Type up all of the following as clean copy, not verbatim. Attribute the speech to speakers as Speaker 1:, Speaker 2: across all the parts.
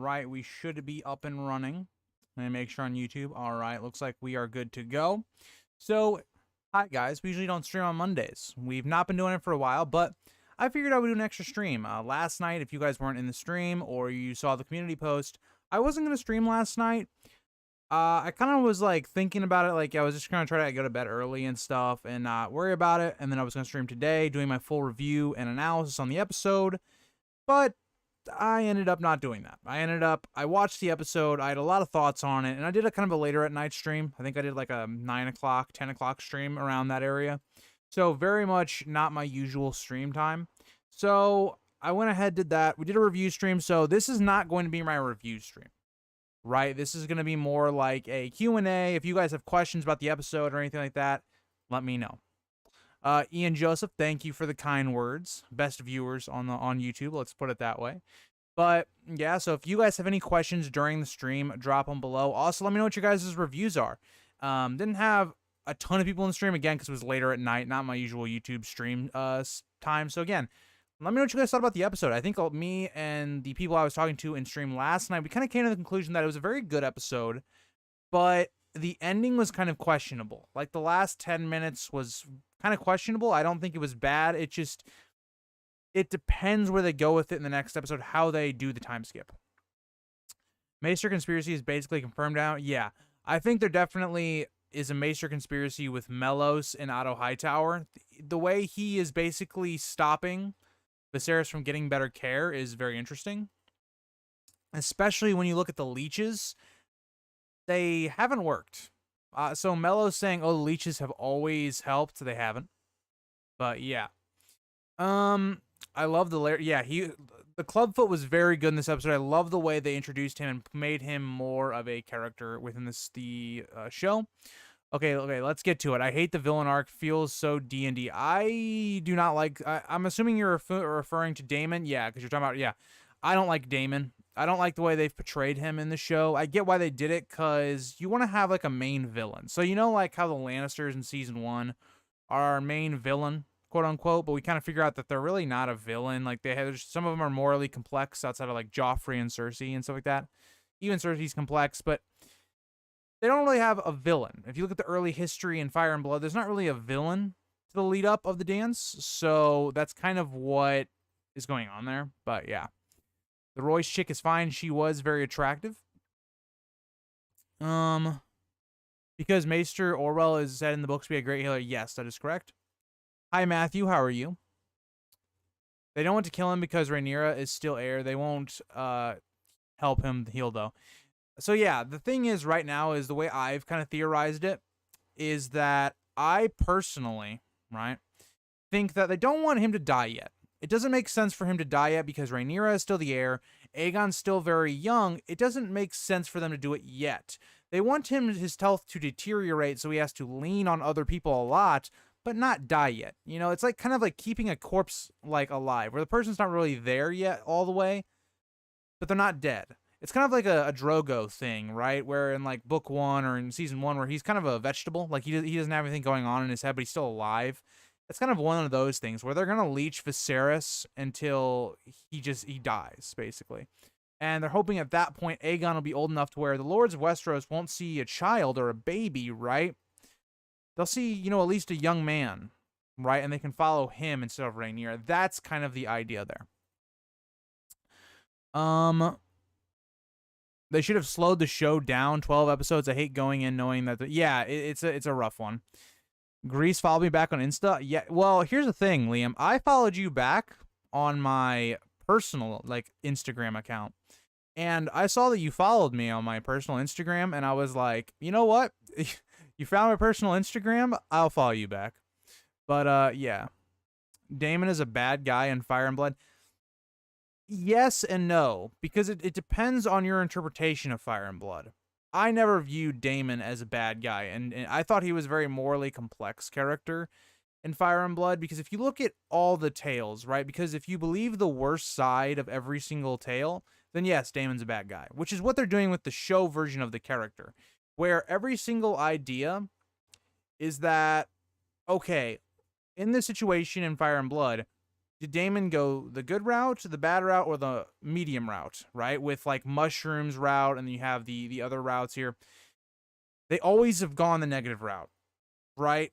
Speaker 1: right, we should be up and running. Let me make sure on YouTube. All right, looks like we are good to go. So, hi guys. We usually don't stream on Mondays. We've not been doing it for a while, but I figured I would do an extra stream. Last night, if you guys weren't in the stream or you saw the community post, I wasn't going to stream last night. I kind of was like thinking about it, like I was just going to try to go to bed early and stuff and not worry about it. And then I was going to stream today, doing my full review and analysis on the episode. But I ended up not doing that. I watched the episode, I had a lot of thoughts on it, and I did a kind of a later at night stream. I think I did like a 9 o'clock, 10 o'clock stream around that area. So very much not my usual stream time. So I went ahead, did that. We did a review stream, so this is not going to be my review stream, right? This is going to be more like a Q&A. If you guys have questions about the episode or anything like that, let me know. Ian Joseph, thank you for the kind words. Best viewers on YouTube, let's put it that way. But yeah, so if you guys have any questions during the stream, drop them below. Also, let me know what your guys' reviews are. Didn't have a ton of people in the stream, again, because it was later at night, not my usual YouTube stream time. So again, let me know what you guys thought about the episode. I think me and the people I was talking to in stream last night, we kind of came to the conclusion that it was a very good episode, but the ending was kind of questionable. Like the last 10 minutes was kind of questionable. I don't think it was bad. It depends where they go with it in the next episode, how they do the time skip. Maester conspiracy is basically confirmed now. Yeah, I think there definitely is a Maester conspiracy with Melos and Otto Hightower. The way he is basically stopping Viserys from getting better care is very interesting. Especially when you look at the leeches. They haven't worked. So Melo's saying, oh, the leeches have always helped. They haven't. But yeah. I love the layer. Yeah, the Clubfoot was very good in this episode. I love the way they introduced him and made him more of a character within the show. Okay, let's get to it. I hate the villain arc. Feels so D&D. I do not like... I'm assuming you're referring to Daemon. Yeah, because you're talking about... Yeah, I don't like Daemon. I don't like the way they've portrayed him in the show. I get why they did it, because you want to have, like, a main villain. So, you know, like, how the Lannisters in Season 1 are our main villain, quote-unquote, but we kind of figure out that they're really not a villain. Like, some of them are morally complex outside of, like, Joffrey and Cersei and stuff like that. Even Cersei's complex, but they don't really have a villain. If you look at the early history in Fire and Blood, there's not really a villain to the lead-up of the dance, so that's kind of what is going on there, but yeah. The Royce chick is fine. She was very attractive. Because Maester Orwell is said in the books to be a great healer. Yes, that is correct. Hi, Matthew. How are you? They don't want to kill him because Rhaenyra is still heir. They won't help him heal, though. So, yeah, the thing is right now is the way I've kind of theorized it is that I personally, right, think that they don't want him to die yet. It doesn't make sense for him to die yet because Rhaenyra is still the heir. Aegon's still very young. It doesn't make sense for them to do it yet. They want his health to deteriorate so he has to lean on other people a lot, but not die yet. You know, it's like kind of like keeping a corpse like alive, where the person's not really there yet all the way, but they're not dead. It's kind of like a Drogo thing, right? Where in like book 1 or in season 1, where he's kind of a vegetable, like he doesn't have anything going on in his head, but he's still alive. It's kind of one of those things where they're going to leech Viserys until he dies, basically. And they're hoping at that point Aegon will be old enough to where the Lords of Westeros won't see a child or a baby, right? They'll see, you know, at least a young man, right? And they can follow him instead of Rhaenyra. That's kind of the idea there. They should have slowed the show down 12 episodes. I hate going in knowing that... it's a rough one. Grease followed me back on Insta. Yeah, well, here's the thing, Liam. I followed you back on my personal, like, Instagram account. And I saw that you followed me on my personal Instagram, and I was like, you know what? You found my personal Instagram? I'll follow you back. But, yeah. Daemon is a bad guy in Fire and Blood. Yes and no, because it depends on your interpretation of Fire and Blood. I never viewed Daemon as a bad guy, and I thought he was a very morally complex character in Fire and Blood, because if you look at all the tales, right, because if you believe the worst side of every single tale, then yes, Daemon's a bad guy, which is what they're doing with the show version of the character, where every single idea is that, okay, in this situation in Fire and Blood, did Daemon go the good route, the bad route, or the medium route, right? With like mushrooms route, and then you have the other routes here. They always have gone the negative route, right?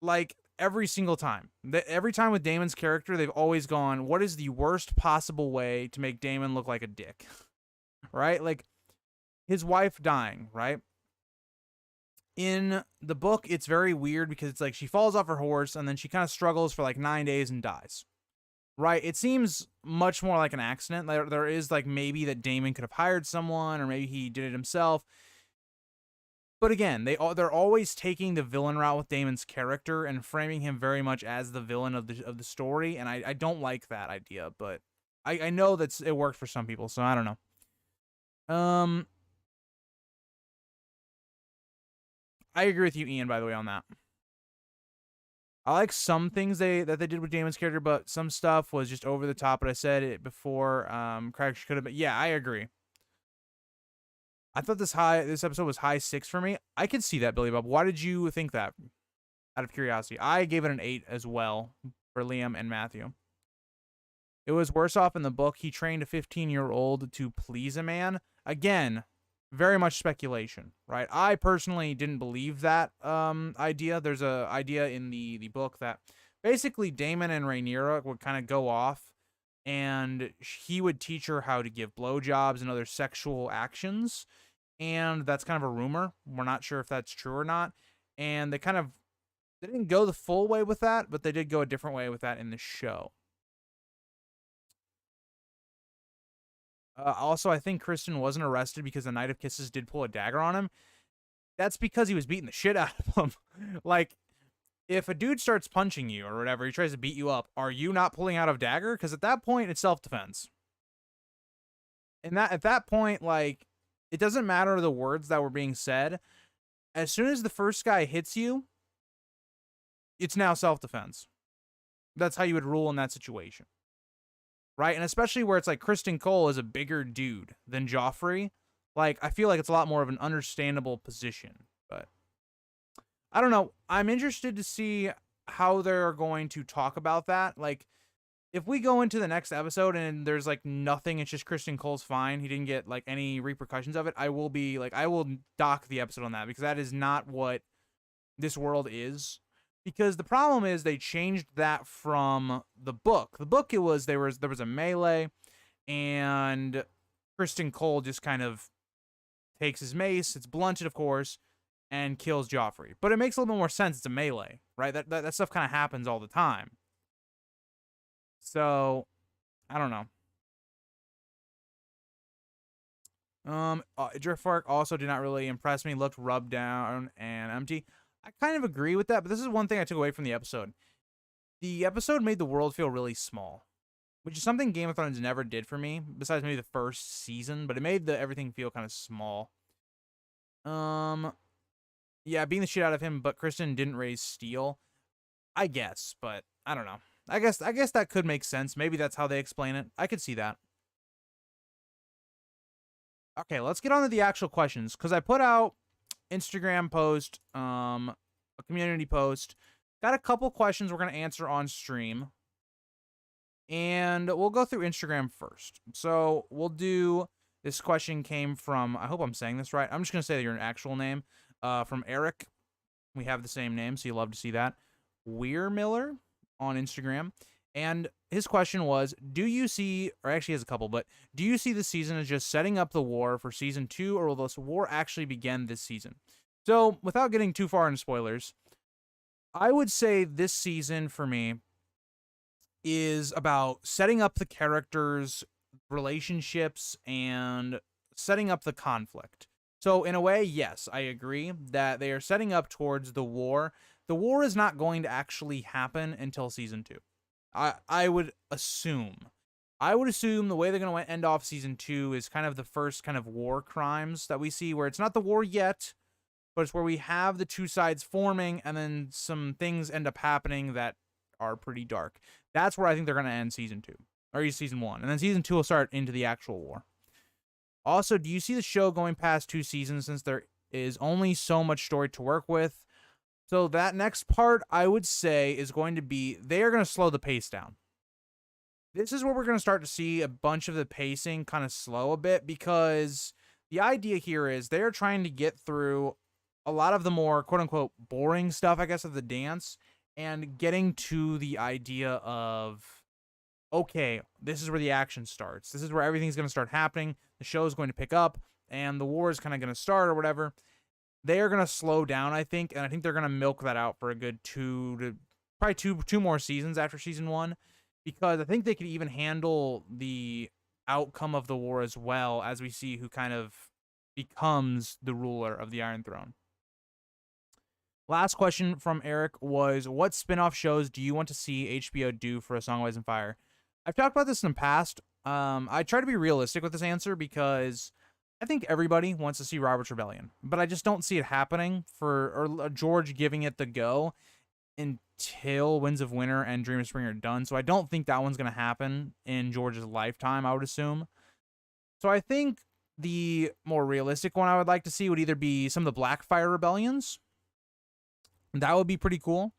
Speaker 1: Like every single time. Every time with Daemon's character, they've always gone, what is the worst possible way to make Daemon look like a dick? Right? Like his wife dying, right? In the book, it's very weird because it's like she falls off her horse and then she kind of struggles for like 9 days and dies. Right? It seems much more like an accident. There is like maybe that Daemon could have hired someone or maybe he did it himself. But again, they're always taking the villain route with Daemon's character and framing him very much as the villain of the story, and I don't like that idea, but I know that it worked for some people, so I don't know. I agree with you, Ian, by the way, on that. I like some things that they did with Daemon's character, but some stuff was just over the top. But I said it before. Craig could have been. Yeah, I agree. I thought this episode was high 6 for me. I could see that, Billy Bob. Why did you think that? Out of curiosity, I gave it an 8 as well for Liam and Matthew. It was worse off in the book. He trained a 15-year-old to please a man. Again, very much speculation, right? I personally didn't believe that idea. There's a idea in the book that basically Daemon and Rhaenyra would kind of go off, and he would teach her how to give blowjobs and other sexual actions, and that's kind of a rumor. We're not sure if that's true or not, and they didn't go the full way with that, but they did go a different way with that in the show. Also, I think Kristen wasn't arrested because the Knight of Kisses did pull a dagger on him. That's because he was beating the shit out of him. Like, if a dude starts punching you or whatever, he tries to beat you up, are you not pulling out a dagger? Because at that point, it's self-defense. And at that point, like, it doesn't matter the words that were being said. As soon as the first guy hits you, it's now self-defense. That's how you would rule in that situation. Right? And especially where it's like Kristen Cole is a bigger dude than Joffrey. Like, I feel like it's a lot more of an understandable position. But I don't know. I'm interested to see how they're going to talk about that. Like, if we go into the next episode and there's like nothing, it's just Kristen Cole's fine, he didn't get like any repercussions of it, I will be like, I will dock the episode on that, because that is not what this world is. Because the problem is they changed that from the book. The book, there was a melee, and Kristen Cole just kind of takes his mace, it's blunted of course, and kills Joffrey. But it makes a little bit more sense, it's a melee, right? That stuff kind of happens all the time. So, I don't know. Driftmark also did not really impress me. Looked rubbed down and empty. I kind of agree with that, but this is one thing I took away from the episode. The episode made the world feel really small, which is something Game of Thrones never did for me, besides maybe the first season, but it made everything feel kind of small. Yeah, beating the shit out of him, but Kristen didn't raise steel. I guess, but I don't know. I guess that could make sense. Maybe that's how they explain it. I could see that. Okay, let's get on to the actual questions, because I put out Instagram post, a community post. Got a couple questions we're going to answer on stream. And we'll go through Instagram first. So we'll do, this question came from, I hope I'm saying this right. I'm just going to say your actual name. From Eric. We have the same name, so you'll love to see that. Weir Miller on Instagram. And his question was, do you see, or actually he has a couple, but do you see the season as just setting up the war for season 2, or will this war actually begin this season? So, without getting too far into spoilers, I would say this season for me is about setting up the characters' relationships and setting up the conflict. So, in a way, yes, I agree that they are setting up towards the war. The war is not going to actually happen until season 2. I would assume. I would assume the way they're going to end off season 2 is kind of the first kind of war crimes that we see, where it's not the war yet, but it's where we have the two sides forming, and then some things end up happening that are pretty dark. That's where I think they're going to end season 2, or season 1. And then season 2 will start into the actual war. Also, do you see the show going past 2 seasons, since there is only so much story to work with? So that next part, I would say, is going to be, they are going to slow the pace down. this is where we're going to start to see a bunch of the pacing kind of slow a bit, because the idea here is they're trying to get through a lot of the more quote unquote boring stuff, I guess, of the dance, and getting to the idea of, okay, this is where the action starts. This is where everything's going to start happening. The show is going to pick up and the war is kind of going to start or whatever. They are going to slow down, I think, and I think they're going to milk that out for a good probably two more seasons after season 1, because I think they could even handle the outcome of the war as well, as we see who kind of becomes the ruler of the Iron Throne. Last question from Eric was, what spin-off shows do you want to see HBO do for A Song of Ice and Fire? I've talked about this in the past. I try to be realistic with this answer because I think everybody wants to see Robert's Rebellion, but I just don't see it happening or George giving it the go until Winds of Winter and Dream of Spring are done. So I don't think that one's going to happen in George's lifetime, I would assume. So I think the more realistic one I would like to see would either be some of the Blackfire Rebellions. That would be pretty cool.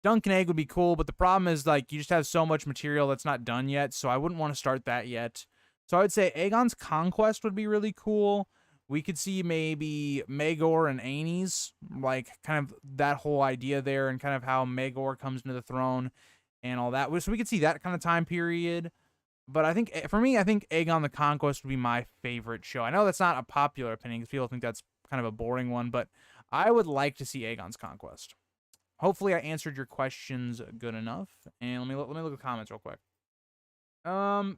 Speaker 1: Dunk and Egg would be cool, but the problem is, like, you just have so much material that's not done yet, so I wouldn't want to start that yet. So I would say Aegon's Conquest would be really cool. We could see maybe Maegor and Aenys, like, kind of that whole idea there, and kind of how Maegor comes into the throne and all that. So we could see that kind of time period. But I think, for me, I think Aegon the Conquest would be my favorite show. I know that's not a popular opinion because people think that's kind of a boring one, but I would like to see Aegon's Conquest. Hopefully I answered your questions good enough. And let me look at the comments real quick. I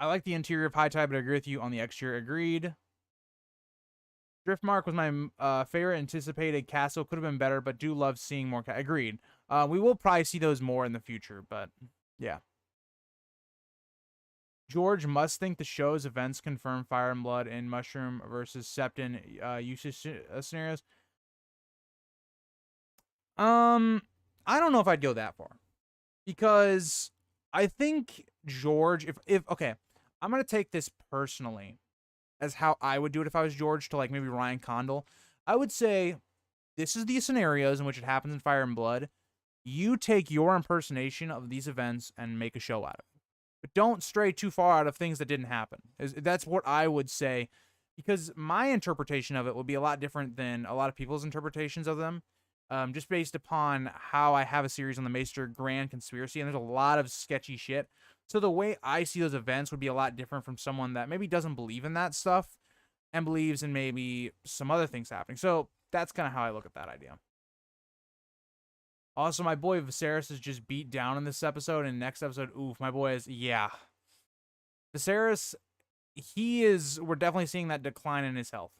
Speaker 1: like the interior of High Tide, but I agree with you on the exterior. Agreed. Driftmark was my favorite anticipated castle. Could have been better, but do love seeing more. Agreed. We will probably see those more in the future, but yeah. George must think the show's events confirm Fire and Blood in Mushroom versus Septon usage scenarios. I don't know if I'd go that far, because I think George, if okay, I'm gonna take this personally as how I would do it if I was George, to like maybe Ryan Condal. I would say, this is the scenarios in which it happens in Fire and Blood. You take your impersonation of these events and make a show out of it. But don't stray too far out of things that didn't happen. That's what I would say, because my interpretation of it will be a lot different than a lot of people's interpretations of them, just based upon how I have a series on the Maester Grand Conspiracy, and there's a lot of sketchy shit. So the way I see those events would be a lot different from someone that maybe doesn't believe in that stuff and believes in maybe some other things happening. So that's kind of how I look at that idea. Also, my boy Viserys is just beat down in this episode, and next episode, oof, my boy is, yeah. Viserys, we're definitely seeing that decline in his health.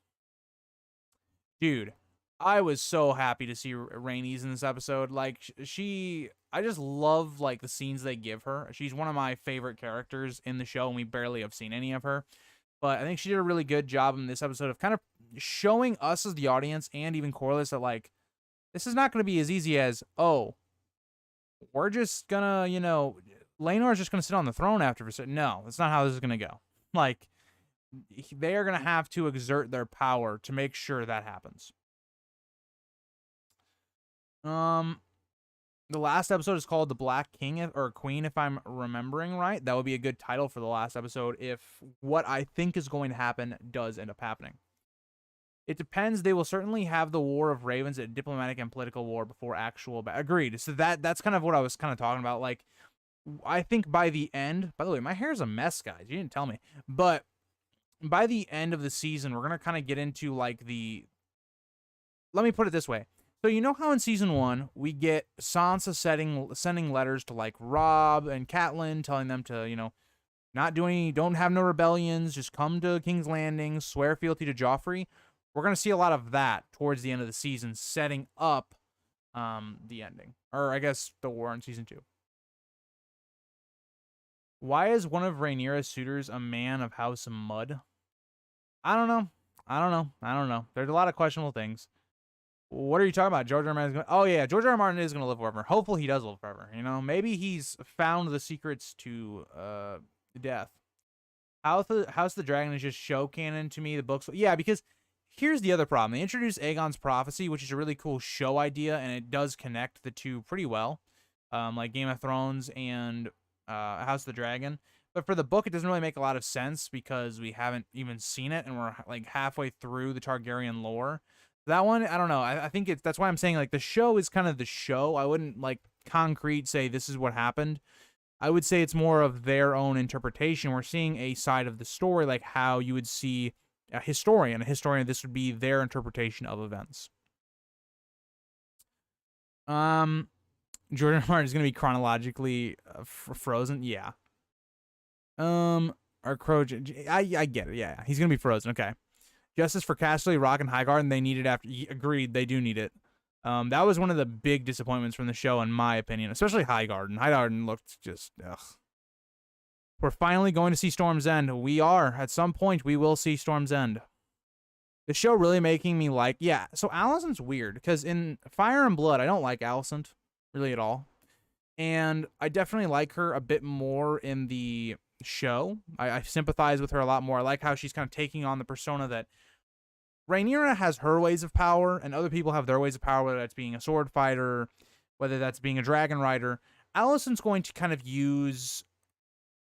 Speaker 1: Dude, I was so happy to see Rhaenys in this episode. Like, I just love, like, the scenes they give her. She's one of my favorite characters in the show, and we barely have seen any of her. But I think she did a really good job in this episode of kind of showing us as the audience, and even Corlys, that, like, this is not going to be as easy as, oh, we're just going to, Laenor's just going to sit on the throne after Viserys. No, that's not how this is going to go. Like, they are going to have to exert their power to make sure that happens. The last episode is called The Black King or Queen, if I'm remembering right. That would be a good title for the last episode if what I think is going to happen does end up happening. It depends. They will certainly have the War of Ravens, a diplomatic and political war, before actual. Agreed. So that's kind of what I was kind of talking about. Like, I think by the end. By the way, my hair's a mess, guys. You didn't tell me. But by the end of the season, we're gonna kind of get into like the. Let me put it this way. So you know how in season 1 we get Sansa sending letters to like Robb and Catelyn, telling them to don't have no rebellions, just come to King's Landing, swear fealty to Joffrey. We're going to see a lot of that towards the end of the season, setting up the ending. Or, I guess, the war in Season 2. Why is one of Rhaenyra's suitors a man of House Mud? I don't know. There's a lot of questionable things. What are you talking about? George R. R. Martin is going. Oh, yeah, George R. R. Martin is going to live forever. Hopefully he does live forever. Maybe he's found the secrets to death. House of the Dragon is just show canon to me. The books. Yeah, because Here's the other problem. They introduced Aegon's prophecy, which is a really cool show idea, and it does connect the two pretty well, like Game of Thrones and House of the Dragon. But for the book, it doesn't really make a lot of sense because we haven't even seen it, and we're like halfway through the Targaryen lore. That one, I don't know. I think that's why I'm saying like the show is kind of the show. I wouldn't like concrete say this is what happened. I would say it's more of their own interpretation. We're seeing a side of the story, like how you would see a historian. A historian, this would be their interpretation of events. Jordan Martin is going to be chronologically frozen. Yeah. Or Crow. I get it. Yeah, he's going to be frozen. Okay. Justice for Casterly, Rock, and Highgarden. They need it after. Agreed. They do need it. That was one of the big disappointments from the show, in my opinion, especially Highgarden. Highgarden looked just, ugh. We're finally going to see Storm's End. We are. At some point, we will see Storm's End. The show really making me like, yeah, so Alicent's weird, because in Fire and Blood, I don't like Alicent, really at all. And I definitely like her a bit more in the show. I sympathize with her a lot more. I like how she's kind of taking on the persona that Rhaenyra has her ways of power, and other people have their ways of power, whether that's being a sword fighter, whether that's being a dragon rider. Alicent's going to kind of use,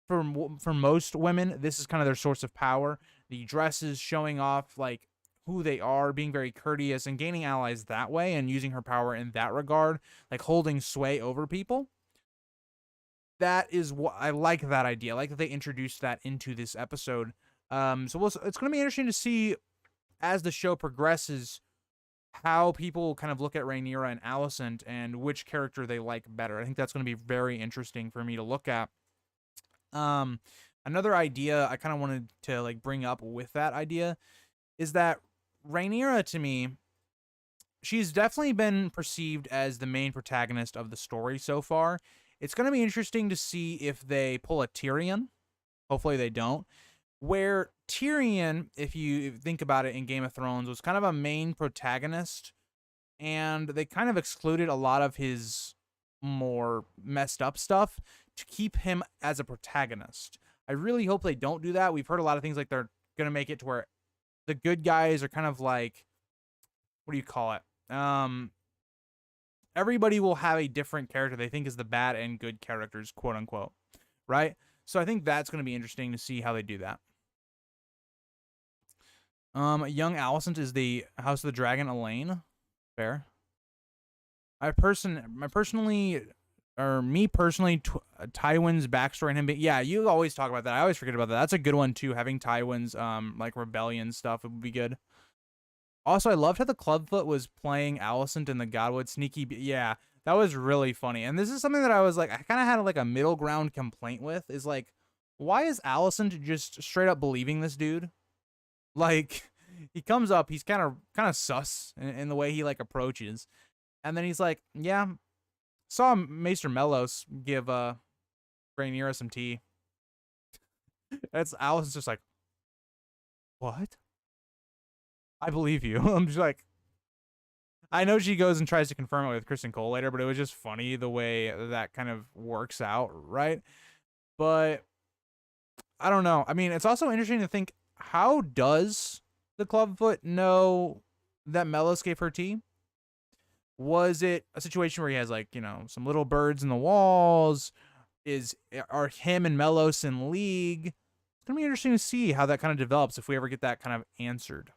Speaker 1: for most women, this is kind of their source of power. The dresses showing off, like, who they are, being very courteous, and gaining allies that way, and using her power in that regard, like holding sway over people. That is what I like, that idea. I like that they introduced that into this episode. So it's going to be interesting to see, as the show progresses, how people kind of look at Rhaenyra and Alicent and which character they like better. I think that's going to be very interesting for me to look at. Another idea I kind of wanted to like bring up with that idea is that Rhaenyra, to me, she's definitely been perceived as the main protagonist of the story so far. It's going to be interesting to see if they pull a Tyrion. Hopefully they don't. Where Tyrion, if you think about it in Game of Thrones, was kind of a main protagonist, and they kind of excluded a lot of his more messed up stuff to keep him as a protagonist. I really hope they don't do that. We've heard a lot of things like they're going to make it to where the good guys are kind of like, what do you call it? Everybody will have a different character they think is the bad and good characters, quote unquote, right? So I think that's going to be interesting to see how they do that. Young Alicent is the House of the Dragon Elaine. Fair. Me personally, Tywin's backstory and him being, yeah, you always talk about that. I always forget about that. That's a good one too. Having Tywin's like rebellion stuff would be good. Also, I loved how the Clubfoot was playing Alicent in the Godwood sneaky. Yeah, that was really funny. And this is something that I was like, I kind of had like a middle ground complaint with, is like, why is Alicent just straight up believing this dude? Like, he comes up, he's kind of sus in the way he like approaches, and then he's like, yeah, saw Maester Mellos give Rhaenyra some tea. That's Alicent's just like, what? I believe you. I'm just like, I know she goes and tries to confirm it with Kristen Cole later, but it was just funny the way that kind of works out, right? But I don't know. I mean, it's also interesting to think, how does the Clubfoot know that Mellos gave her tea? Was it a situation where he has, like, you know, some little birds in the walls? Are him and Mellos in league? It's gonna be interesting to see how that kind of develops if we ever get that kind of answered.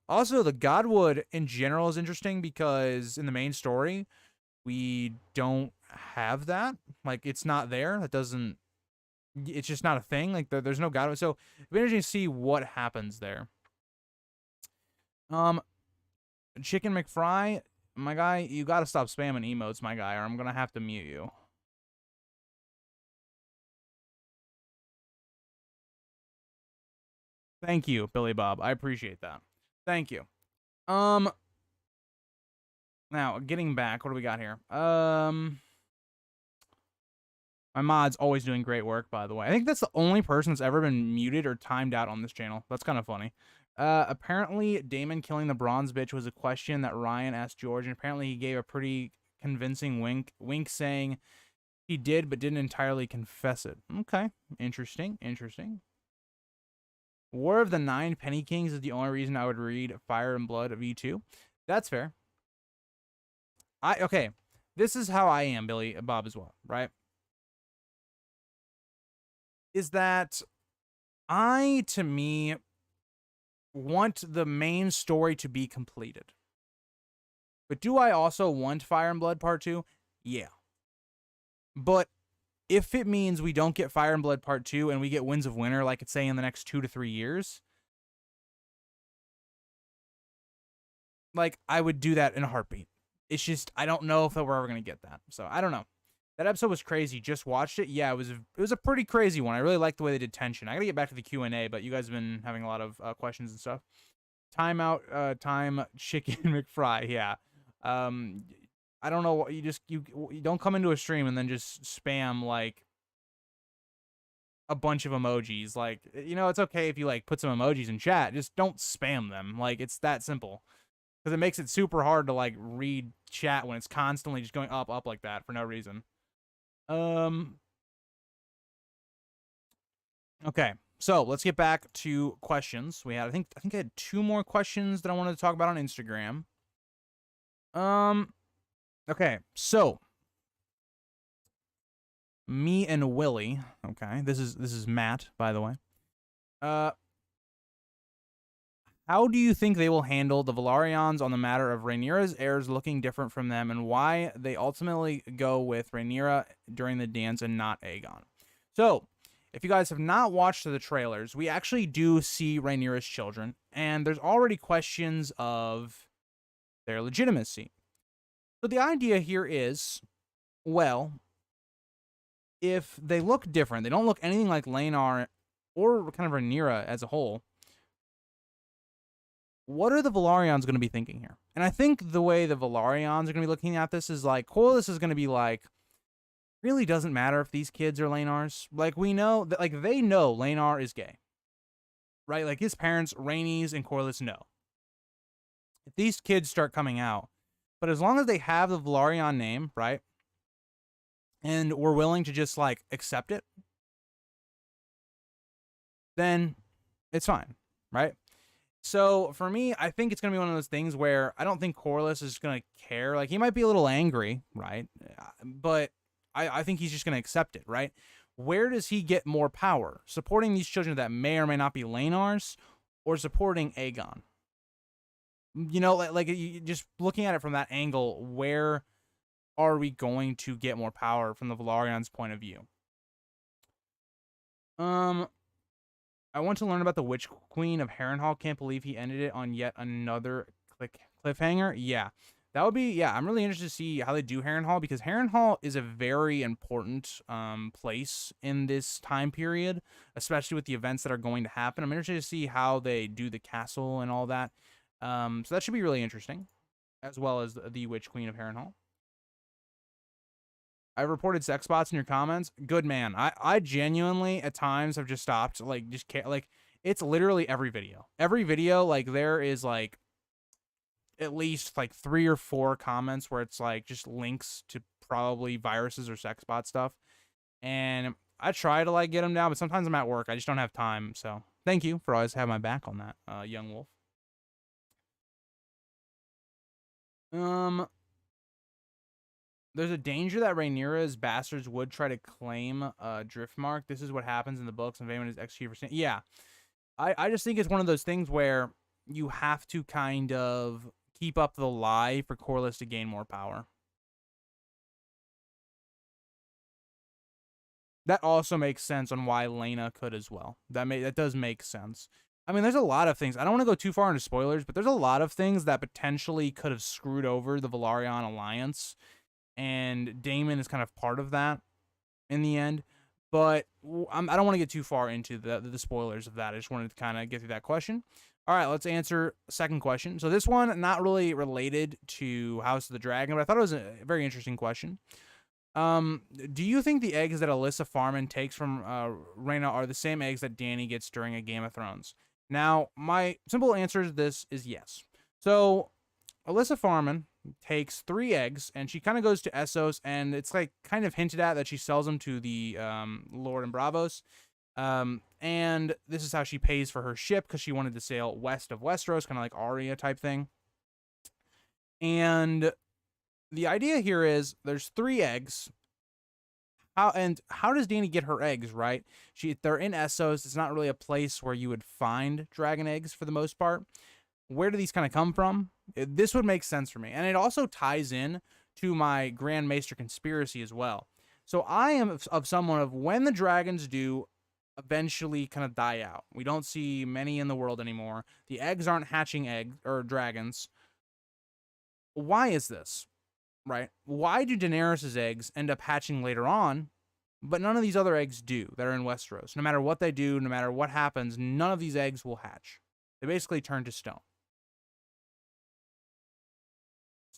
Speaker 1: Also, the Godwood in general is interesting because in the main story, we don't have that. Like, it's not there. That doesn't... It's just not a thing. Like, there's no Godwood. So, it'll be interesting to see what happens there. Chicken McFry, my guy, you gotta stop spamming emotes, my guy, or I'm gonna have to mute you. Thank you, Billy Bob. I appreciate that. Thank you. Now, getting back, what do we got here? My mod's always doing great work, by the way. I think that's the only person that's ever been muted or timed out on this channel. That's kind of funny. Apparently, Daemon killing the bronze bitch was a question that Ryan asked George, and apparently he gave a pretty convincing wink saying he did, but didn't entirely confess it. Okay. Interesting. War of the Nine Penny Kings is the only reason I would read Fire and Blood V2. That's fair. Okay. This is how I am, Billy Bob, as well, right? Is that to me, want the main story to be completed. But do I also want Fire and Blood Part 2? Yeah. But if it means we don't get Fire and Blood Part 2 and we get Winds of Winter, like it's saying in the next 2 to 3 years, like, I would do that in a heartbeat. It's just, I don't know if we're ever going to get that. So, I don't know. That episode was crazy. Just watched it. Yeah, it was a pretty crazy one. I really liked the way they did tension. I got to get back to the Q&A, but you guys have been having a lot of questions and stuff. Time Chicken McFry. Yeah. I don't know. You don't come into a stream and then just spam like a bunch of emojis. Like, it's okay if you like put some emojis in chat. Just don't spam them. Like, it's that simple. Because it makes it super hard to like read chat when it's constantly just going up like that for no reason. Okay. So let's get back to questions. We had I think I had 2 more questions that I wanted to talk about on Instagram. Okay, so me and Willie. Okay, this is Matt, by the way. How do you think they will handle the Velaryons on the matter of Rhaenyra's heirs looking different from them, and why they ultimately go with Rhaenyra during the dance and not Aegon? So, if you guys have not watched the trailers, we actually do see Rhaenyra's children, and there's already questions of their legitimacy. So the idea here is, well, if they look different, they don't look anything like Laenor or kind of Rhaenyra as a whole, what are the Velaryons going to be thinking here? And I think the way the Velaryons are going to be looking at this is like, Corlys is going to be like, really doesn't matter if these kids are Laenors. Like, we know that, like, they know Laenor is gay, right? Like, his parents, Rhaenys and Corlys, know. If these kids start coming out, but as long as they have the Velaryon name, right, and we're willing to just, like, accept it, then it's fine, right? So, for me, I think it's going to be one of those things where I don't think Corlys is going to care. Like, he might be a little angry, right? But I think he's just going to accept it, right? Where does he get more power? Supporting these children that may or may not be Laenors, or supporting Aegon? Like just looking at it from that angle, where are we going to get more power from the Velaryon's point of view? I want to learn about the Witch Queen of Harrenhal. Can't believe he ended it on yet another cliffhanger. Yeah, that would be, yeah, I'm really interested to see how they do Harrenhal, because Harrenhal is a very important place in this time period, especially with the events that are going to happen. I'm interested to see how they do the castle and all that. So that should be really interesting, as well as the Witch Queen of Harrenhal. I've reported sex bots in your comments. Good man. I genuinely at times have just stopped. Like, just can't, like, it's literally every video. Every video, like, there is like at least like 3 or 4 comments where it's like just links to probably viruses or sex bot stuff. And I try to like get them down, but sometimes I'm at work. I just don't have time. So thank you for always having my back on that, young wolf. There's a danger that Rhaenyra's bastards would try to claim Driftmark. This is what happens in the books, and Vaemon is executed for sin. Yeah, I just think it's one of those things where you have to kind of keep up the lie for Corlys to gain more power. That also makes sense on why Laena could as well. That does make sense. I mean, there's a lot of things. I don't want to go too far into spoilers, but there's a lot of things that potentially could have screwed over the Velaryon alliance, and Daemon is kind of part of that in the end. But I don't want to get too far into the spoilers of that. I just wanted to kind of get through that question. All right, let's answer second question. So this one, not really related to House of the Dragon, but I thought it was a very interesting question. Do you think the eggs that Alyssa Farman takes from Rhaena are the same eggs that Dany gets during a Game of Thrones? Now, my simple answer to this is yes. So, Alyssa Farman takes 3 eggs, and she kind of goes to Essos, and it's like kind of hinted at that she sells them to the Lord and Bravos. And this is how she pays for her ship because she wanted to sail west of Westeros, kind of like Arya type thing. And the idea here is there's 3 eggs. How does Dany get her eggs, right? They're in Essos. It's not really a place where you would find dragon eggs for the most part. Where do these kind of come from? This would make sense for me. And it also ties in to my Grand Maester conspiracy as well. So I am of someone of when the dragons do eventually kind of die out. We don't see many in the world anymore. The eggs aren't hatching eggs or dragons. Why is this? Right? Why do Daenerys' eggs end up hatching later on, but none of these other eggs do that are in Westeros? No matter what they do, no matter what happens, none of these eggs will hatch. They basically turn to stone.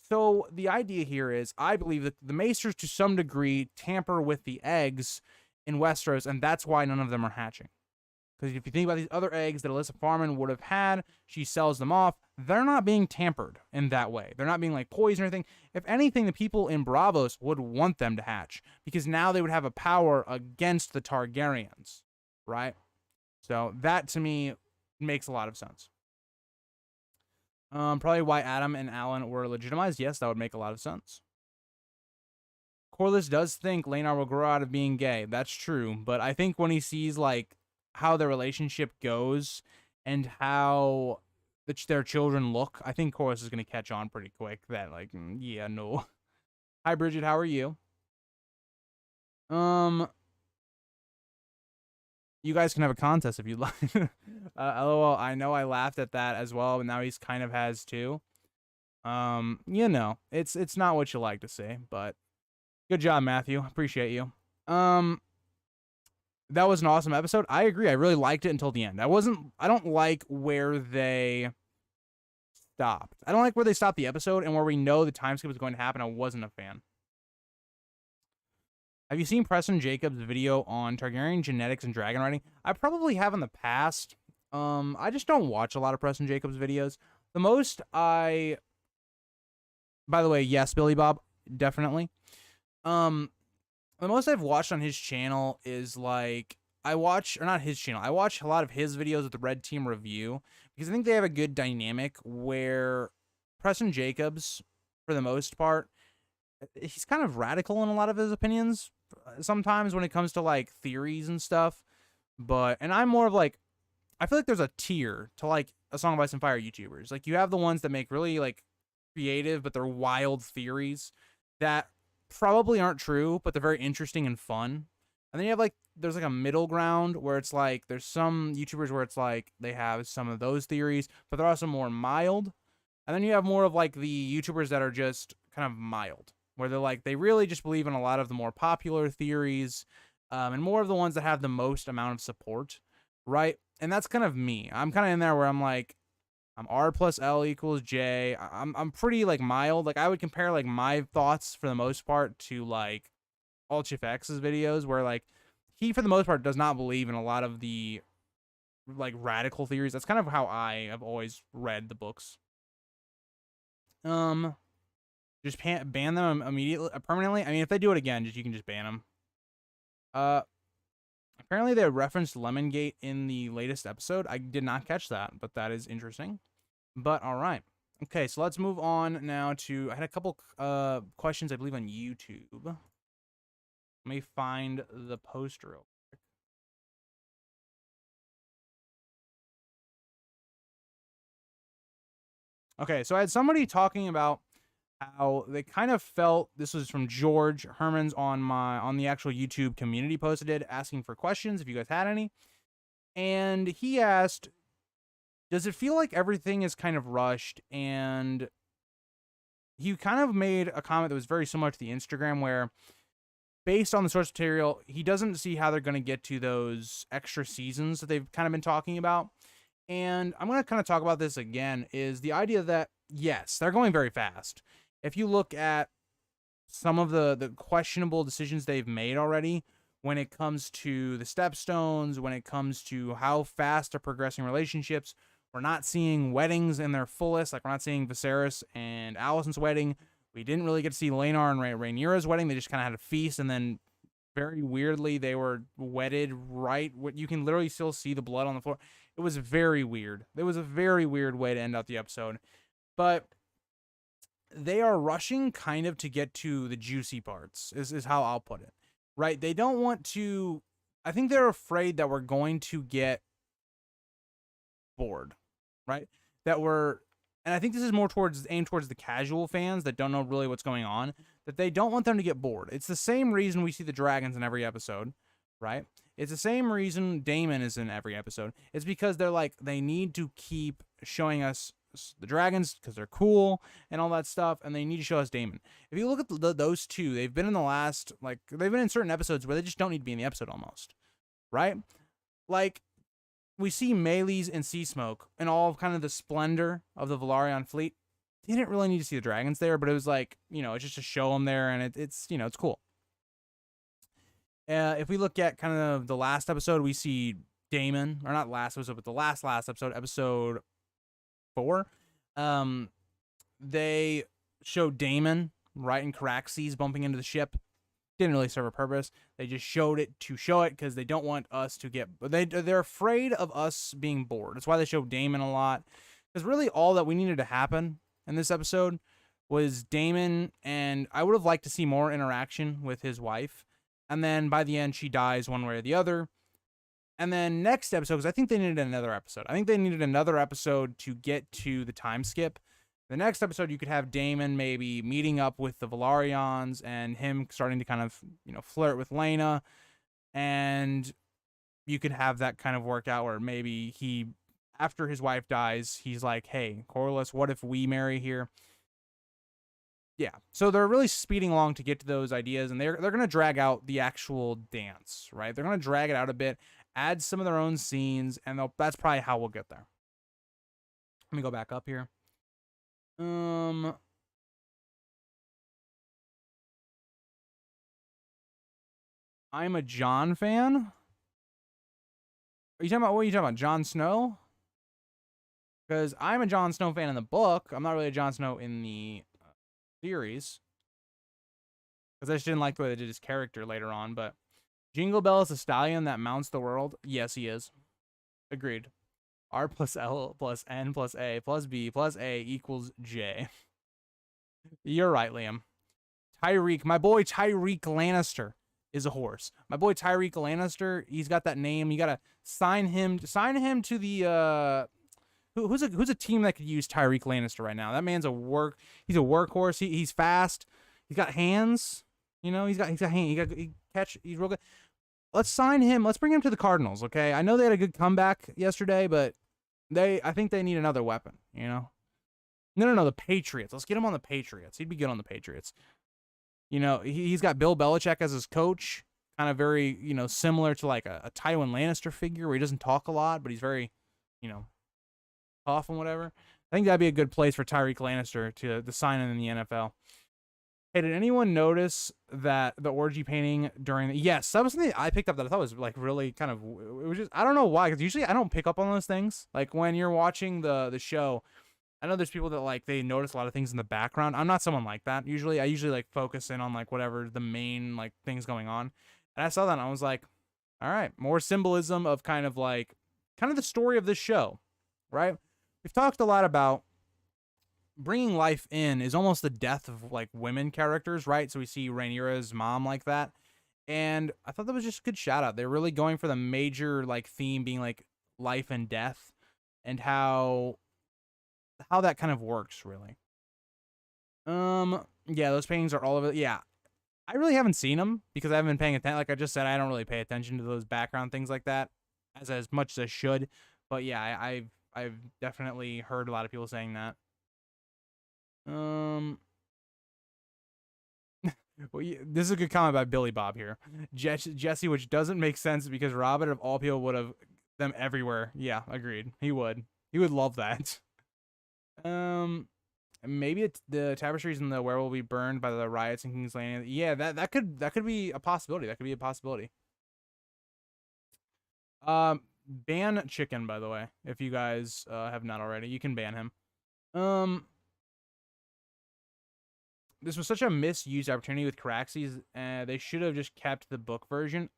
Speaker 1: So the idea here is, I believe that the Maesters, to some degree, tamper with the eggs in Westeros, and that's why none of them are hatching. Because if you think about these other eggs that Alyssa Farman would have had, she sells them off. They're not being tampered in that way. They're not being like poisoned or anything. If anything, the people in Braavos would want them to hatch, because now they would have a power against the Targaryens, right? So that, to me, makes a lot of sense. Probably why Adam and Alan were legitimized. Yes, that would make a lot of sense. Corliss does think Laenor will grow out of being gay. That's true. But I think when he sees, like, how their relationship goes and how their children look, I think Corliss is going to catch on pretty quick that, like, yeah, no. Hi, Bridget. How are you? You guys can have a contest if you'd like. LOL, I know I laughed at that as well, but now he's kind of has too. You know, it's not what you like to see, but good job, Matthew. Appreciate you. That was an awesome episode. I agree. I really liked it until the end. I don't like where they stopped. I don't like where they stopped the episode and where we know the time skip was going to happen. I wasn't a fan. Have you seen Preston Jacobs' video on Targaryen genetics and dragon riding? I probably have in the past. I just don't watch a lot of Preston Jacobs videos. The most by the way, yes, Billy Bob, definitely. The most I've watched on his channel is like, I watch a lot of his videos with the Red Team Review, because I think they have a good dynamic where Preston Jacobs, for the most part, he's kind of radical in a lot of his opinions sometimes when it comes to like theories and stuff. And I'm more of like, I feel like there's a tier to like a Song of Ice and Fire YouTubers. Like, you have the ones that make really like creative, but they're wild theories that probably aren't true, but they're very interesting and fun. And then you have like, there's like a middle ground where it's like, there's some YouTubers where it's like they have some of those theories, but they're also more mild. And then you have more of like the YouTubers that are just kind of mild, where they're like, they really just believe in a lot of the more popular theories, and more of the ones that have the most amount of support, right? And that's kind of me. I'm kind of in there where I'm like, I'm R plus L equals J. I'm pretty like mild. Like, I would compare like my thoughts for the most part to like AltChifX's videos, where like he for the most part does not believe in a lot of the like radical theories. That's kind of how I have always read the books. Just ban them immediately, permanently. I mean, if they do it again, you can just ban them. Apparently they referenced Lemongate in the latest episode. I did not catch that, but that is interesting. But all right. Okay, so let's move on now to, I had a couple questions, I believe, on YouTube. Let me find the post real quick. Okay, so I had somebody talking about how they kind of felt, this was from George Herman's on the actual YouTube community post I did, asking for questions if you guys had any. And he asked, does it feel like everything is kind of rushed? And he kind of made a comment that was very similar to the Instagram, where based on the source material, he doesn't see how they're going to get to those extra seasons that they've kind of been talking about. And I'm going to kind of talk about this again, is the idea that, yes, they're going very fast. If you look at some of the questionable decisions they've made already, when it comes to the stepstones, when it comes to how fast they're progressing relationships, we're not seeing weddings in their fullest. Like, we're not seeing Viserys and Alicent's wedding. We didn't really get to see Laenor and Rhaenyra's wedding. They just kind of had a feast, and then very weirdly, they were wetted right. What you can literally still see the blood on the floor. It was very weird. It was a very weird way to end out the episode. But they are rushing kind of to get to the juicy parts, is how I'll put it. Right? They don't want to. I think they're afraid that we're going to get bored. Right? That we're. And I think this is more aimed towards the casual fans that don't know really what's going on, that they don't want them to get bored. It's the same reason we see the dragons in every episode, right? It's the same reason Daemon is in every episode. It's because they're like, they need to keep showing us the dragons because they're cool and all that stuff, and they need to show us Daemon. If you look at those two, they've been in the last, like, they've been in certain episodes where they just don't need to be in the episode almost, right? Like, we see Melees and Sea Smoke and all of kind of the splendor of the Velaryon fleet. You didn't really need to see the dragons there, but it was like, it's just to show them there, and it's it's cool. If we look at kind of the last episode, we see Daemon, or not last episode, but the last episode, episode 4. They show Daemon right in Caraxes bumping into the ship. Didn't really serve a purpose. They just showed it to show it because they don't want us to get. They're afraid of us being bored. That's why they show Daemon a lot. Because really, all that we needed to happen in this episode was Daemon, and I would have liked to see more interaction with his wife. And then by the end, she dies one way or the other. And then next episode, because I think they needed another episode. I think they needed another episode to get to the time skip. The next episode, you could have Daemon maybe meeting up with the Velaryons and him starting to kind of, flirt with Laena. And you could have that kind of work out where maybe he, after his wife dies, he's like, hey, Corlys, what if we marry here? Yeah. So they're really speeding along to get to those ideas, and they're going to drag out the actual dance, right? They're going to drag it out a bit, add some of their own scenes, and that's probably how we'll get there. Let me go back up here. I'm a Jon fan. What are you talking about? Jon Snow? Because I'm a Jon Snow fan in the book. I'm not really a Jon Snow in the series. Because I just didn't like the way they did his character later on. But Jingle Bell is a stallion that mounts the world. Yes, he is. Agreed. R plus L plus N plus A plus B plus A equals J. You're right, Liam. Tyreek, my boy Tyreek Lannister is a horse. My boy Tyreek Lannister, he's got that name. You gotta sign him to the who's a team that could use Tyreek Lannister right now? That man's he's a workhorse. He's fast. He's got hands. He's got hands. He's real good. Let's sign him. Let's bring him to the Cardinals, okay? I know they had a good comeback yesterday, but I think they need another weapon, No, the Patriots. Let's get him on the Patriots. He'd be good on the Patriots. He's got Bill Belichick as his coach, kind of very, similar to like a Tywin Lannister figure where he doesn't talk a lot, but he's very, tough and whatever. I think that'd be a good place for Tyreek Lannister to sign in the NFL. Hey, did anyone notice that the orgy painting during yes, that was something I picked up that I thought was like really kind of, it was just, I don't know why, because usually I don't pick up on those things. Like when you're watching the show, I know there's people that like they notice a lot of things in the background. I'm not someone like that. I usually like focus in on like whatever the main like things going on. And I saw that and I was like, all right, more symbolism of kind of the story of this show, right? We've talked a lot about bringing life in is almost the death of like women characters, right? So we see Rhaenyra's mom like that. And I thought that was just a good shout out. They're really going for the major like theme being like life and death and how that kind of works really. Yeah, those paintings are all over. Yeah. I really haven't seen them because I haven't been paying attention. Like I just said, I don't really pay attention to those background things like that as much as I should. But yeah, I've definitely heard a lot of people saying that. Well, this is a good comment by Billy Bob here. Jesse, which doesn't make sense because Robin of all people would have them everywhere. Yeah, agreed. He would love that. Maybe the tapestries in the where will be burned by the riots in King's Landing. Yeah, that could be a possibility. That could be a possibility. Ban Chicken, by the way, if you guys have not already. You can ban him. this was such a misused opportunity with Caraxes. They should have just kept the book version.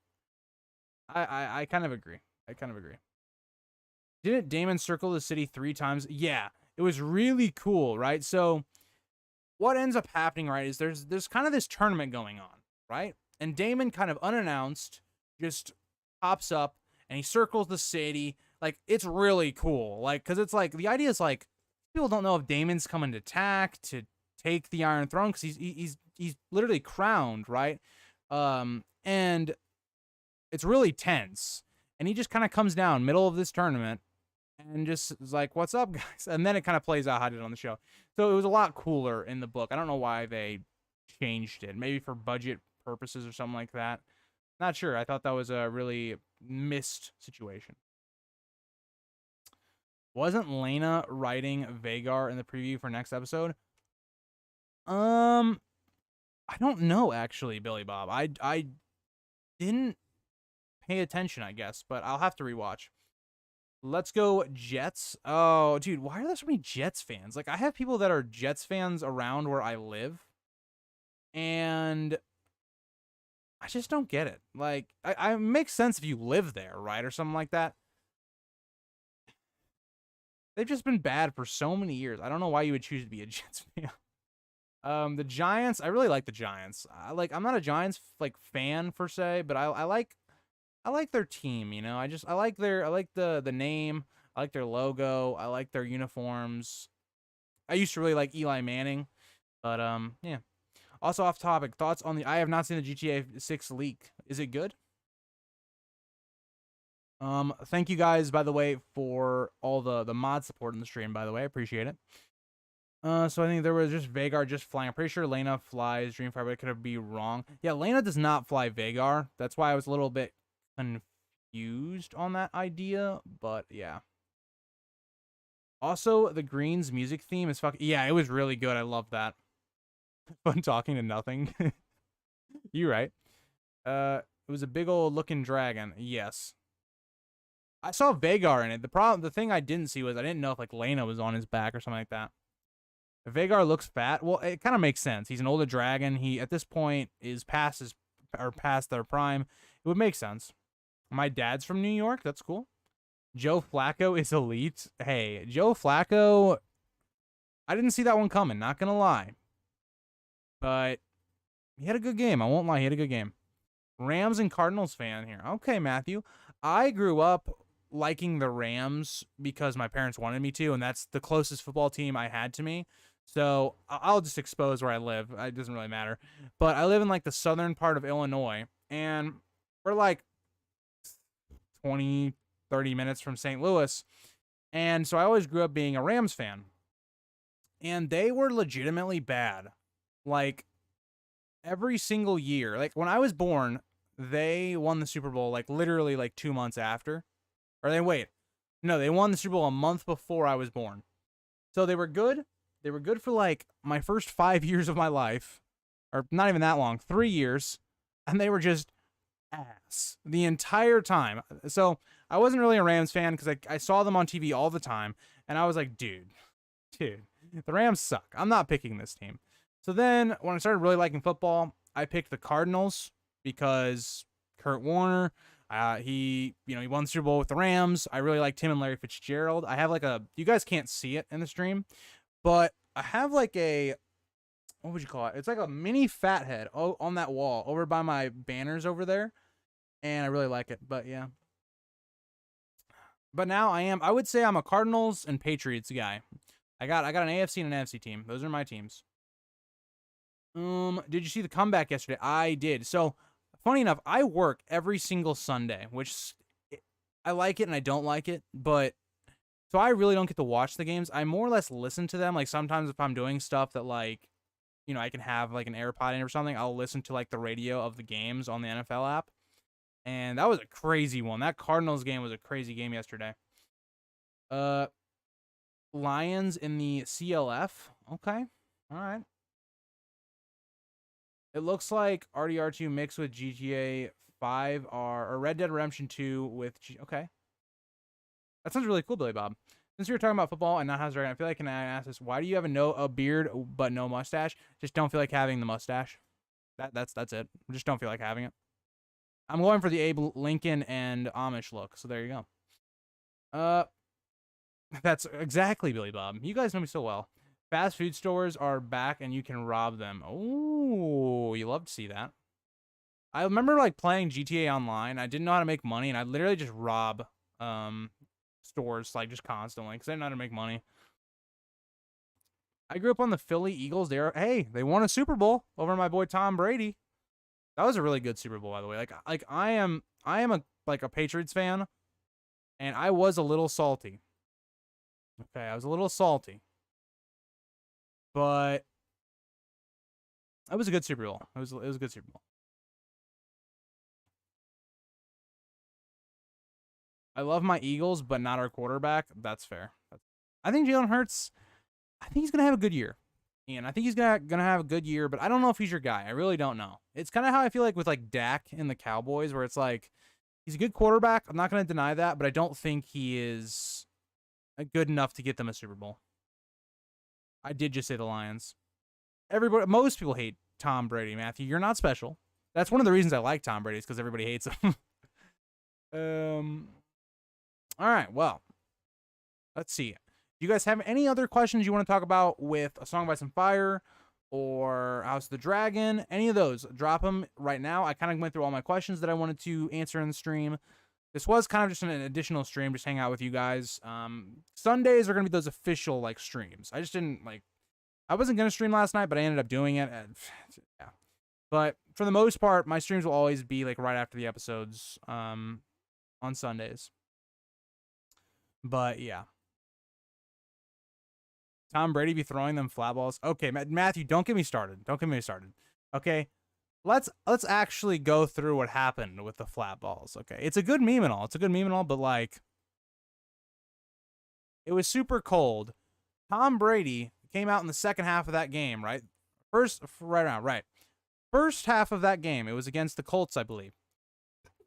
Speaker 1: I kind of agree. I kind of agree. Didn't Daemon circle the city 3 times? Yeah, it was really cool, right? So what ends up happening, right, is there's kind of this tournament going on, right? And Daemon kind of unannounced just pops up and he circles the city. Like, it's really cool. Like, because it's like, the idea is like, people don't know if Daemon's coming to attack, to take the Iron Throne, because he's literally crowned, right? And it's really tense. And he just kind of comes down middle of this tournament and just is like, what's up, guys? And then it kind of plays out how it did on the show. So it was a lot cooler in the book. I don't know why they changed it. Maybe for budget purposes or something like that. Not sure. I thought that was a really missed situation. Wasn't Lena writing Vhagar in the preview for next episode? I don't know, actually, Billy Bob. I didn't pay attention, I guess, but I'll have to rewatch. Let's go Jets. Oh, dude, why are there so many Jets fans? Like, I have people that are Jets fans around where I live, and I just don't get it. Like, I makes sense if you live there, right, or something like that. They've just been bad for so many years. I don't know why you would choose to be a Jets fan. The Giants, I really like the Giants. I'm not a Giants like fan per se, but I like their team, you know. I like the name. I like their logo. I like their uniforms. I used to really like Eli Manning, but yeah. Also off topic, thoughts on I have not seen the GTA 6 leak. Is it good? Thank you guys, by the way, for all the mod support in the stream, by the way. I appreciate it. So I think there was just Vhagar just flying. I'm pretty sure Lena flies Dreamfire, but it could be wrong. Yeah, Lena does not fly Vhagar. That's why I was a little bit confused on that idea, but yeah. Also, the Greens music theme is fucking... Yeah, it was really good. I love that. Fun talking to nothing. You're right. It was a big old looking dragon. Yes. I saw Vhagar in it. The thing I didn't see was I didn't know if like Lena was on his back or something like that. If Vhagar looks fat, well, it kind of makes sense. He's an older dragon. He at this point is past their prime. It would make sense. My dad's from New York. That's cool. Joe Flacco is elite. Hey, Joe Flacco. I didn't see that one coming. Not gonna lie, but he had a good game. I won't lie. He had a good game. Rams and Cardinals fan here. Okay, Matthew. I grew up liking the Rams because my parents wanted me to, and that's the closest football team I had to me. So I'll just expose where I live. It doesn't really matter. But I live in like the southern part of Illinois, and we're like 20, 30 minutes from St. Louis. And so I always grew up being a Rams fan. And they were legitimately bad. Like, every single year. Like, when I was born, they won the Super Bowl, like, literally, like, 2 months after. Or they won the Super Bowl a month before I was born. So they were good. They were good for, like, my first 5 years of my life. Or not even that long. 3 years. And they were just ass the entire time. So I wasn't really a Rams fan because I saw them on TV all the time. And I was like, dude, the Rams suck. I'm not picking this team. So then when I started really liking football, I picked the Cardinals because Kurt Warner, he won the Super Bowl with the Rams. I really liked him and Larry Fitzgerald. I have like you guys can't see it in the stream, but I have like what would you call it? It's like a mini fathead on that wall over by my banners over there. And I really like it, but yeah. But now I would say I'm a Cardinals and Patriots guy. I got an AFC and an NFC team. Those are my teams. Did you see the comeback yesterday? I did. So, funny enough, I work every single Sunday, which I like it and I don't like it, but so I really don't get to watch the games. I more or less listen to them. Like sometimes if I'm doing stuff that like, I can have like an AirPod in or something, I'll listen to like the radio of the games on the NFL app. And that was a crazy one. That Cardinals game was a crazy game yesterday. Lions in the CLF. Okay. All right. It looks like RDR2 mixed with GTA 5 or Red Dead Redemption 2 with okay. That sounds really cool, Billy Bob. Since you're talking about football and not House Dragon, I feel like can I ask this? Why do you have a beard but no mustache? Just don't feel like having the mustache. That's it. Just don't feel like having it. I'm going for the Abe Lincoln and Amish look. So there you go. That's exactly Billy Bob. You guys know me so well. Fast food stores are back and you can rob them. Oh, you love to see that. I remember like playing GTA Online. I didn't know how to make money, and I literally just rob stores like just constantly because I didn't know how to make money. I grew up on the Philly Eagles. They won a Super Bowl over my boy Tom Brady. That was a really good Super Bowl, by the way. Like I am a Patriots fan, and I was a little salty. Okay, I was a little salty, but it was a good Super Bowl. It was a good Super Bowl. I love my Eagles, but not our quarterback. That's fair. I think Jalen Hurts. I think he's gonna have a good year, and I think he's gonna have a good year. But I don't know if he's your guy. I really don't know. It's kind of how I feel like with like Dak and the Cowboys, where it's like he's a good quarterback. I'm not gonna deny that, but I don't think he is good enough to get them a Super Bowl. I did just say the Lions. Most people hate Tom Brady, Matthew. You're not special. That's one of the reasons I like Tom Brady is because everybody hates him. All right, well, let's see. Do you guys have any other questions you want to talk about with A Song of Ice and Fire or House of the Dragon? Any of those, drop them right now. I kind of went through all my questions that I wanted to answer in the stream. This was kind of just an additional stream, just hang out with you guys. Sundays are going to be those official, like, streams. I just didn't, like, I wasn't going to stream last night, but I ended up doing it. Yeah. But for the most part, my streams will always be, like, right after the episodes on Sundays. But, yeah. Tom Brady be throwing them flat balls. Okay, Matthew, don't get me started. Don't get me started. Okay? Let's actually go through what happened with the flat balls. Okay, it's a good meme and all. But like, it was super cold. Tom Brady came out in the second half of that game, right? First half of that game, it was against the Colts, I believe.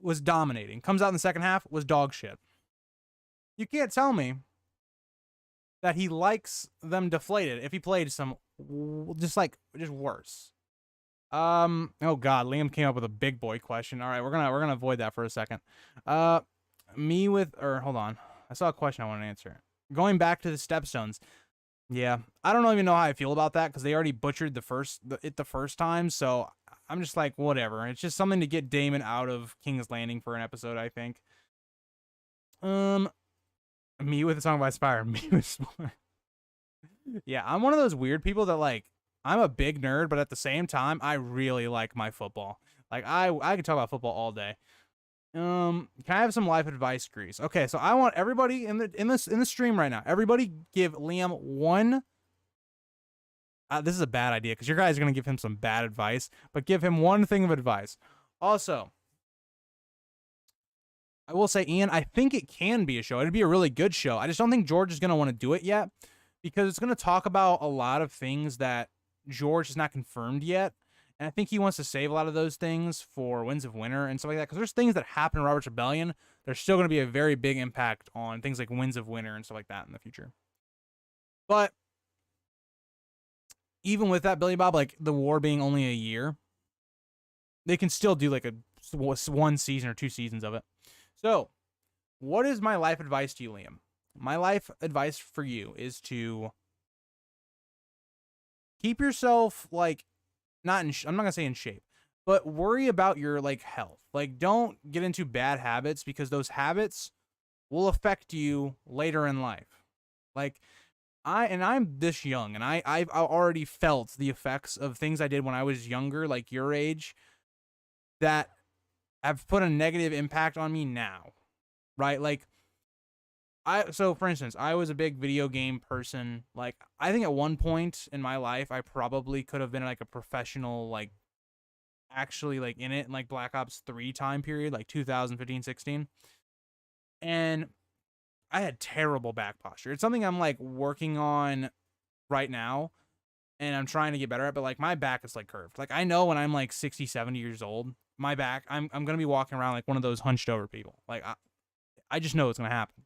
Speaker 1: Was dominating. Comes out in the second half, was dog shit. You can't tell me that he likes them deflated if he played some just worse. Oh God, Liam came up with a big boy question. All right, we're gonna avoid that for a second. Hold on. I saw a question I want to answer. Going back to the Stepstones. Yeah, I don't even know how I feel about that because they already butchered the first time. So I'm just like, whatever. It's just something to get Damon out of King's Landing for an episode, I think. Me with a Song by Spire. Me with Spire. Yeah, I'm one of those weird people that like. I'm a big nerd, but at the same time, I really like my football. Like I could talk about football all day. Can I have some life advice, Grease? Okay, so I want everybody in the stream right now. Everybody give Liam one. This is a bad idea because your guys are gonna give him some bad advice, but give him one thing of advice. Also, I will say, Ian, I think it can be a show. It'd be a really good show. I just don't think George is gonna want to do it yet because it's gonna talk about a lot of things that George is not confirmed yet, and I think he wants to save a lot of those things for Winds of Winter and stuff like that, because there's things that happen in Robert's Rebellion. There's still going to be a very big impact on things like Winds of Winter and stuff like that in the future. But even with that, Billy Bob, like the war being only a year, they can still do like a one season or 2 seasons of it. So, what is my life advice to you, Liam? My life advice for you is to keep yourself, like, I'm not going to say in shape, but worry about your, like, health. Like, don't get into bad habits because those habits will affect you later in life. Like, I'm this young, and I've already felt the effects of things I did when I was younger, like your age, that have put a negative impact on me now, right? Like, so for instance, I was a big video game person. Like, I think at one point in my life, I probably could have been like a professional, like, actually like in it in like Black Ops 3 time period, like 2015, 16. And I had terrible back posture. It's something I'm like working on right now and I'm trying to get better at, but like my back is like curved. Like I know when I'm like 60, 70 years old, my back, I'm going to be walking around like one of those hunched over people. Like I just know it's going to happen.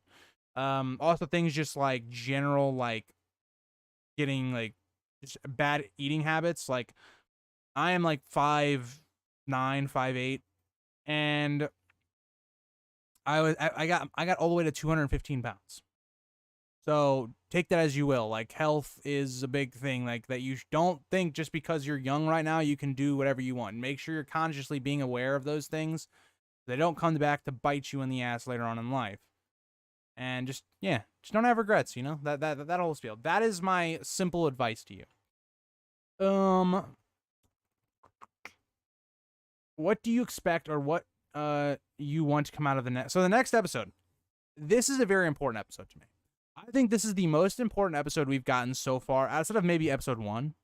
Speaker 1: Also things just like general, like getting like just bad eating habits. Like I am like 5'9", 5'8", and I got all the way to 215 pounds. So take that as you will. Like health is a big thing. Like that you don't think just because you're young right now you can do whatever you want. Make sure you're consciously being aware of those things. They don't come back to bite you in the ass later on in life. And just just don't have regrets. You know that whole spiel. That is my simple advice to you. What do you expect, or what you want to come out of the next? So the next episode. This is a very important episode to me. I think this is the most important episode we've gotten so far, outside of maybe episode 1,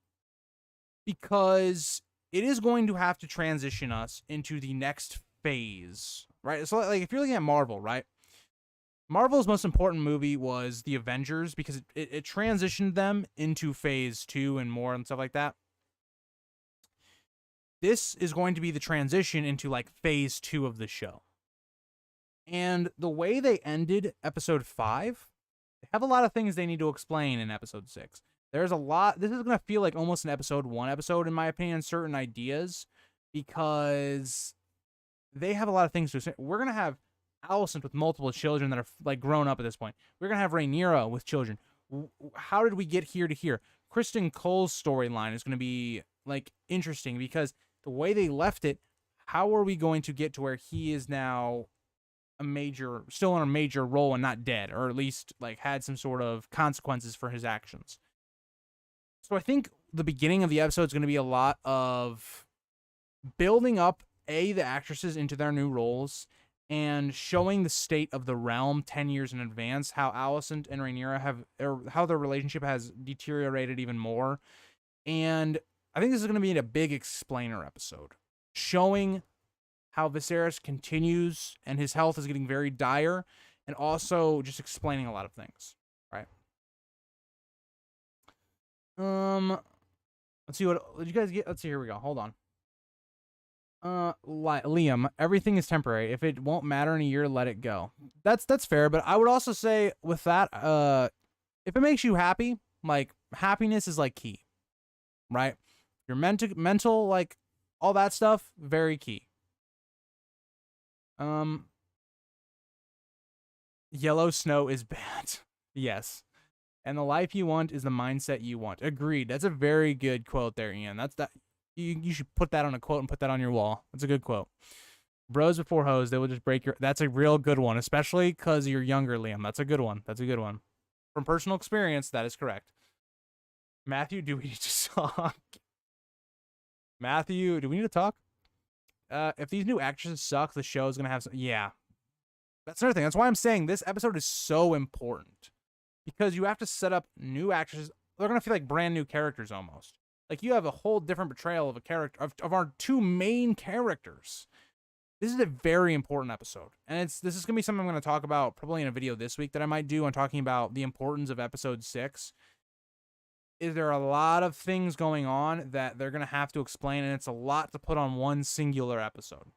Speaker 1: because it is going to have to transition us into the next phase, right? So, like, if you're looking at Marvel, right? Marvel's most important movie was The Avengers, because it transitioned them into phase 2 and more and stuff like that. This is going to be the transition into, like, phase 2 of the show. And the way they ended episode 5, they have a lot of things they need to explain in episode 6. There's a lot. This is going to feel like almost an episode 1 episode, in my opinion, certain ideas, because they have a lot of things to say. We're going to have Alicent with multiple children that are like grown up at this point. We're going to have Rhaenyra with children. How did we get here to here? Kristen Cole's storyline is going to be like interesting, because the way they left it, how are we going to get to where he is now still in a major role and not dead, or at least like had some sort of consequences for his actions? So I think the beginning of the episode is going to be a lot of building up the actresses into their new roles and showing the state of the realm 10 years in advance, how Alicent and Rhaenyra how their relationship has deteriorated even more. And I think this is going to be a big explainer episode, showing how Viserys continues and his health is getting very dire, and also just explaining a lot of things, right? Let's see, what did you guys get? Let's see, here we go. Hold on. Liam, everything is temporary. If it won't matter in a year, let it go. That's fair, but I would also say with that, if it makes you happy, like happiness is like key, right? Your mental, like all that stuff, very key. Yellow snow is bad. Yes. And the life you want is the mindset you want. Agreed. That's a very good quote there, Ian. You should put that on a quote and put that on your wall. That's a good quote. Bros before hoes, they will just break your... That's a real good one, especially because you're younger, Liam. That's a good one. That's a good one. From personal experience, that is correct. Matthew, do we need to talk? Matthew, do we need to talk? If these new actresses suck, the show is going to have some... Yeah. That's another thing. That's why I'm saying this episode is so important. Because you have to set up new actresses. They're going to feel like brand new characters almost. Like you have a whole different portrayal of a character, of our two main characters. This is a very important episode. And this is going to be something I'm going to talk about probably in a video this week that I might do on talking about the importance of episode 6. Is there a lot of things going on that they're going to have to explain, and it's a lot to put on one singular episode.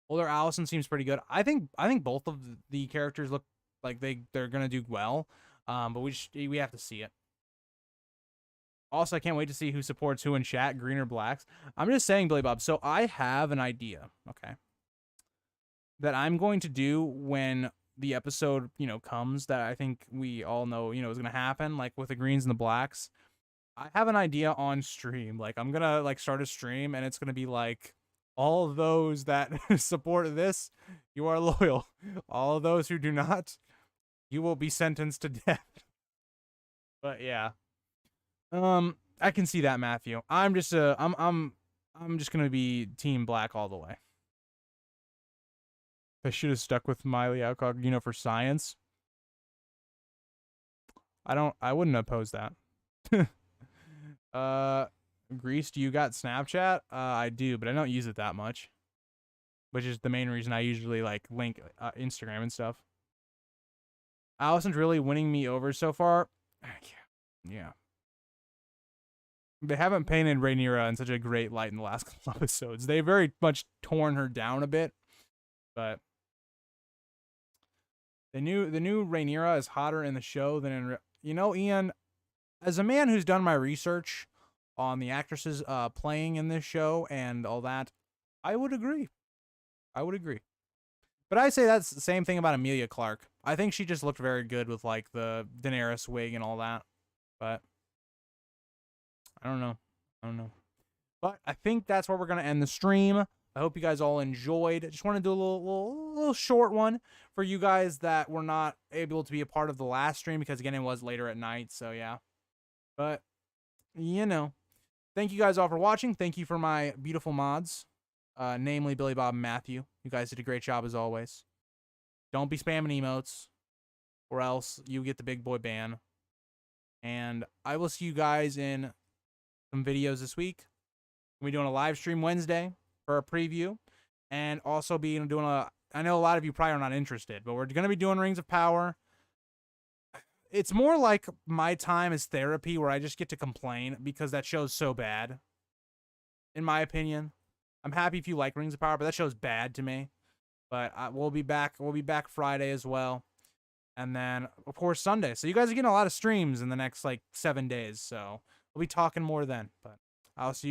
Speaker 1: Older Alicent seems pretty good. I think both of the characters look like they're going to do well, but we have to see it. Also, I can't wait to see who supports who in chat, green or blacks. I'm just saying, Billy Bob, so I have an idea, okay, that I'm going to do when the episode, comes, that I think we all know, is going to happen, like with the greens and the blacks. I have an idea on stream. Like, I'm going to, start a stream, and it's going to be like, all of those that support this, you are loyal. All of those who do not, you will be sentenced to death. But yeah. I can see that, Matthew. I'm just I'm just gonna be team black all the way. I should have stuck with Miley Alcog, for science. I wouldn't oppose that. Grease, do you got Snapchat? I do, but I don't use it that much. Which is the main reason I usually link Instagram and stuff. Alicent's really winning me over so far. Yeah. They haven't painted Rhaenyra in such a great light in the last couple episodes. They very much torn her down a bit, but The new Rhaenyra is hotter in the show than in Ian. As a man who's done my research on the actresses playing in this show and all that, I would agree. I would agree. But I say that's the same thing about Emilia Clarke. I think she just looked very good with like the Daenerys wig and all that. But I don't know. I don't know. But I think that's where we're gonna end the stream. I hope you guys all enjoyed. Just want to do a little short one for you guys that were not able to be a part of the last stream because again it was later at night. So yeah. But thank you guys all for watching. Thank you for my beautiful mods, namely Billy Bob and Matthew. You guys did a great job as always. Don't be spamming emotes, or else you get the big boy ban. And I will see you guys in some videos this week. We'll be doing a live stream Wednesday for a preview, and also doing I know a lot of you probably are not interested, but we're going to be doing Rings of Power. It's more like my time as therapy where I just get to complain because that show's so bad. In my opinion, I'm happy if you like Rings of Power, but that show's bad to me. But we'll be back. We'll be back Friday as well, and then of course Sunday. So you guys are getting a lot of streams in the next like 7 days. So we'll be talking more then. But I'll see you.